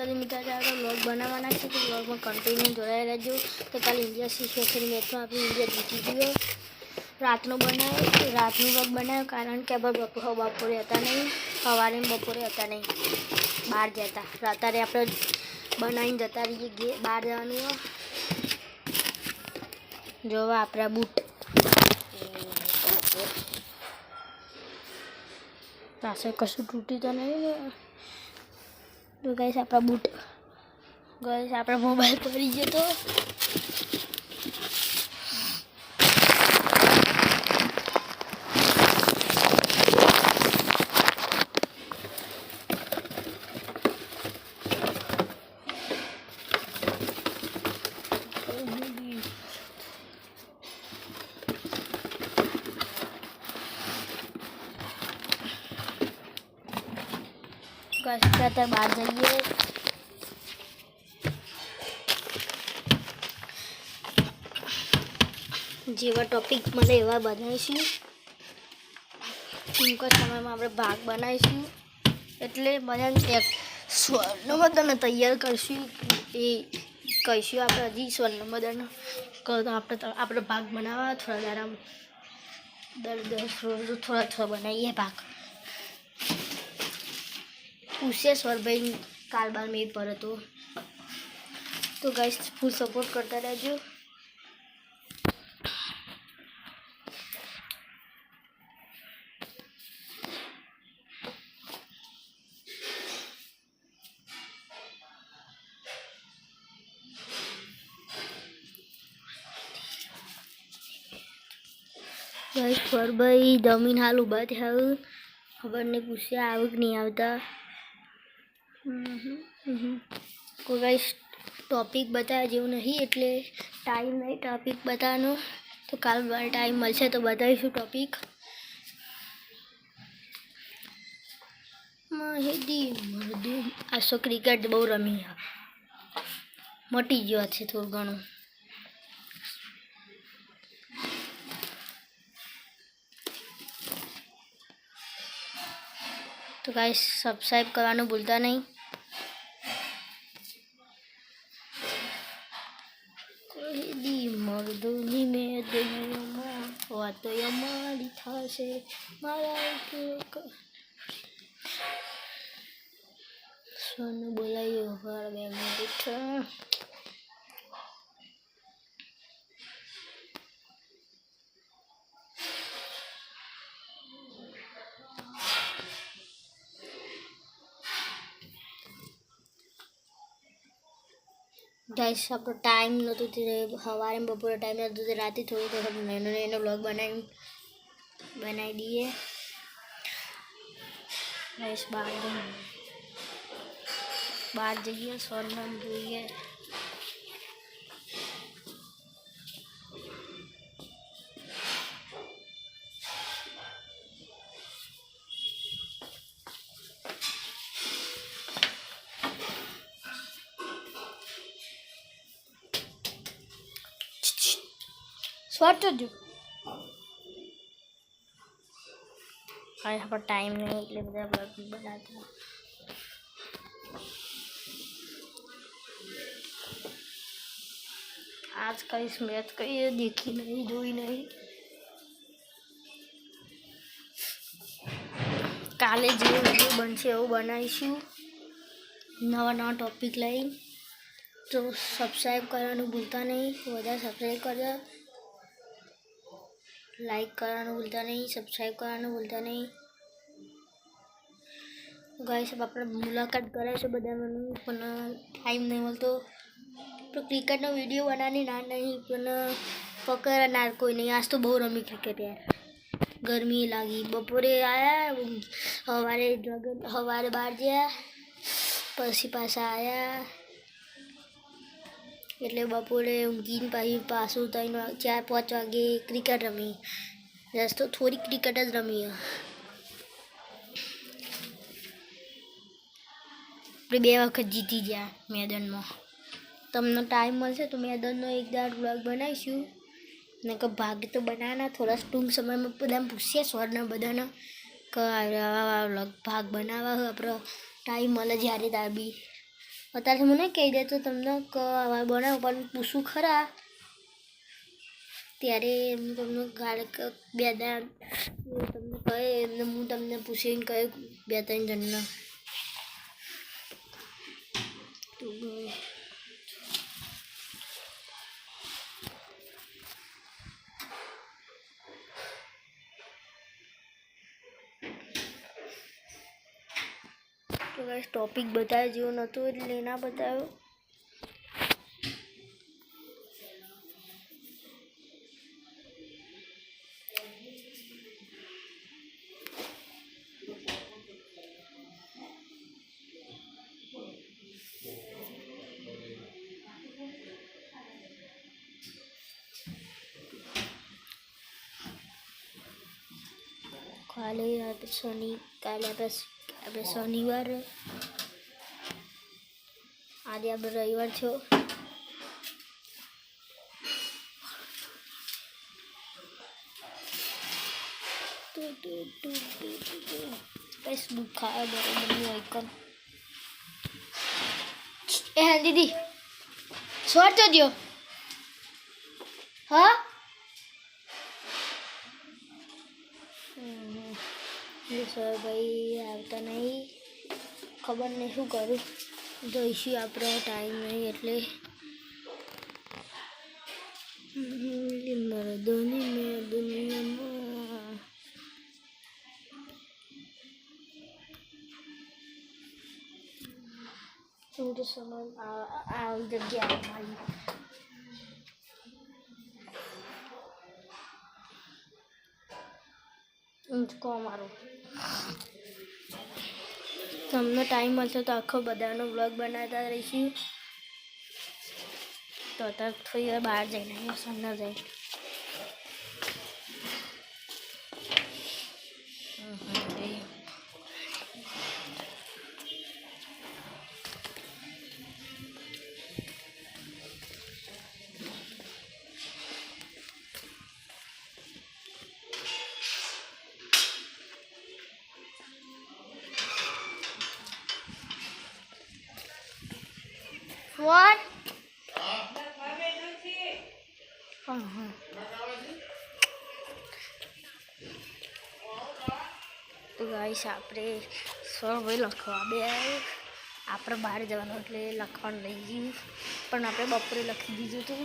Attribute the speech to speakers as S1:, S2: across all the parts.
S1: માતાજી મિત્રો આપણે વ્લોગ બનાવવાના છે તો વ્લોગમાં કન્ટિન્યુ જોડાઈ રહેજો। તો કાલે ઇન્ડિયા સિસ્ટમની મેચમાં આપણે ઇન્ડિયા જીતી ગયો। રાતનો વ્લોગ બનાવ્યો કારણ કે બપોરે હતા નહીં, સવારે બપોરે હતા નહીં, બહાર જતા રાત્રે આપણે બનાવીને જતા રહીએ બહાર જવાનું। જોવા આપણા બૂટ પાછળ કશું તૂટી તો નહીં ને। તો ગાઈસ આપણા બૂટ ગાઈસ આપણા મોબાઈલ પડી ગયો તો गाइस અત્યારે બહાર જઈએ। જેવા ટોપિક મળે એવા બનાવીશું। ટૂંક સમયમાં આપણે ભાગ બનાવીશું એટલે બધાને સ્વર્ણમદાને તૈયાર કરશું। એ કહીશું આપણે હજી સ્વર્ણમદાને આપણે ભાગ બનાવવા થોડા દાડા રોજ થોડા બનાવીએ ભાગ। પૂછે સ્વરભાઈ કાલ બાર મેં પર હતો તો ગાઈસ ફૂલ સપોર્ટ કરતા રહેજો। गाइस स्वरभाई जमीन हाल उभा थया खबर नहीं पूछे आव कि नहीं आवता। कोई गाइस टॉपिक बताया जो नहीं એટલે टाइम नहीं टॉपिक बतानो तो काल टाइम મળશે तो बताईશું टॉपिक। મહેદી મર્દુ આસો ક્રિકેટ બહુ રમી મટી ગયો છે થોડું ઘણું। तो गाइस सब्सक्राइब करवाना भूलता नहीं। मर्दोनी में वातो અમારી થાશે મારા સોનું બોલાયો ઘર બેન બેઠા। गाइस આપણો ટાઈમ નહોતો તે સવારે બપોરે ટાઈમ નહોતો તે રાતે થોડું નાનો વ્લોગ બનાવી દઈએ। ગાइस બહાર જઈએ સ્વર્ણમ જોઈએ। स्वाट जो हाँ यहाँ पर टाइम नहीं એટલે બધા બ્લોગ બનાતા। आज का इस मैच कहीं देखी नहीं जोई नहीं। काले जो वीडियो बनશે એવું બનાવીશું નવા ટોપિક લઈ। तो सब्सक्राइब करवाना भूलता नहीं, વધારે सब्सक्राइब करજો, लाइक करवाना भूलता नहीं, सब्सक्राइब करवाना भूलता नहीं। गाइस अब આપણે મુલાકાત કરાવીશું બધાનું પણ ટાઈમ નહીં મળતો તો ક્રિકેટનો વિડીયો બનાવવાની ના નહીં પણ પકડનાર કોઈ નહીં। આજ તો બહુ રમી ક્રિકેટ યાર, ગરમી લાગી। બપોરે આયા સવારે બહાર ગયા પછી પાછા આયા એટલે બપોરે ઊંઘીને પાછું 4-5 વાગે ક્રિકેટ રમી। જસ્ટ તો થોડી ક્રિકેટ જ રમી। આપણે 2 વખત જીતી ગયા મેદાનમાં। તમને ટાઈમ મળશે તો મેદાનનો એક દાડ વ્લોગ બનાવીશું ને કે ભાગ તો બનાવવાના થોડા ટૂંક સમયમાં બધાને પૂછીએ સ્વરના બધાને કે વ્લોગ ભાગ બનાવવા આપણો टाइम મળે જ્યારે તાર બી અત્યારે મને કહી દે તો તમને આવા બનાવો પણ પૂછું ખરા ત્યારે હું તમને બે દાણ તમને કહે એમને હું તમને પૂછીને કહે 2-3 જણના तो गाइस टॉपिक बताया जो न तो लेना बतायो काले આપણે શનિવાર આજે આપણે રવિવાર થયો ફેસબુક ખાય બરોબરનું આઇકન એ હા દીદી શોર્ટ તો દો હા સર ભાઈ આવતા નહીં ખબર નહીં શું કરું જોઈશું આપણે ટાઈમ નહીં એટલે મર્દોની મેં દુનિયામાં હું તો સમજ આ જગ્યા મારી ઊંચકો મારો તમને ટાઈમ મળશે તો આખો બધાનો વ્લોગ બનાવતા રહીશું તો અત્યારે થોડી વાર બહાર જઈને સન્ના જાય What? તો ગાઈસ આપણે ભાઈ લખવા બે આપણે બહાર જવાનું એટલે લખવાનું લઈ ગયું પણ આપણે બપોરે લખી દીધું હતું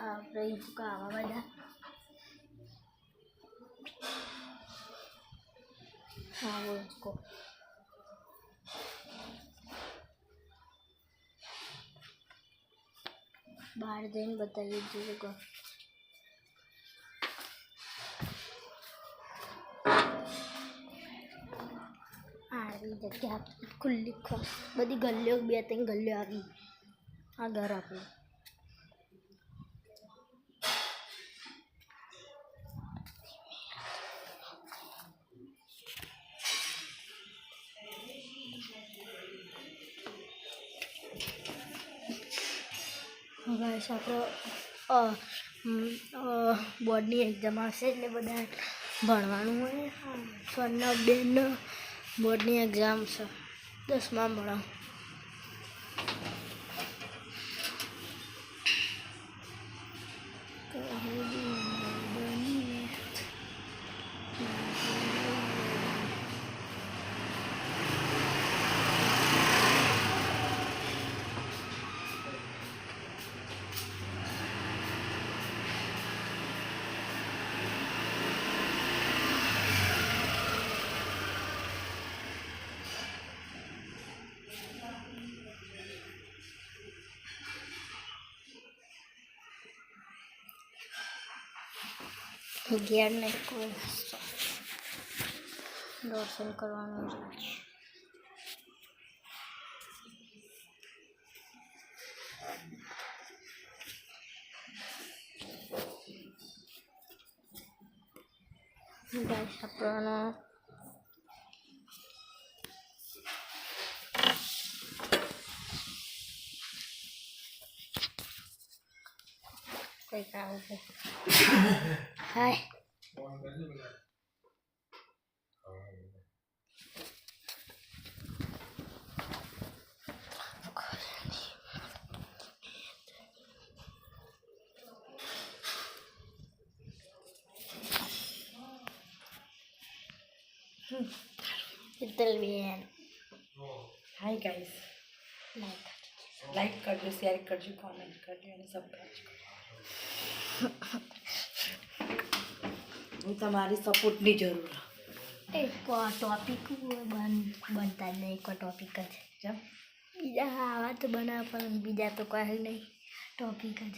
S1: આપણે આવા બધા હા બોલો બહાર જઈને બતાવીએ જોઈએ આવી જગ્યા ખુલ્લી બધી ગલીઓ 2-3 ગલીઓ આવી આ ઘર આપણું ગાઈસ આપણે બોર્ડની એક્ઝામ આવશે એટલે બધા ભણવાનું હોય સરના બેન બોર્ડની એક્ઝામ છે 10માં ભણાવ ઘેર નહીં કોઈ દર્શન કરવાનું ગાઈસ આપણને કંઈક આવું હાય બેન
S2: હાય ગાઈસ, લાઈક કરજો, શેર કરજો, કોમેન્ટ કરજો અને સબસ્ક્રાઈબ કરજો. હું તમારી સપોર્ટની જરૂર.
S1: એક ટોપિક બનતા જ નહીં, કોઈ ટોપિક જ
S2: જેમ
S1: બીજા આવા તો બનાવ પણ બીજા તો કોઈ નહીં ટોપિક જ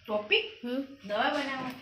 S2: ટોપિક દવા બનાવવા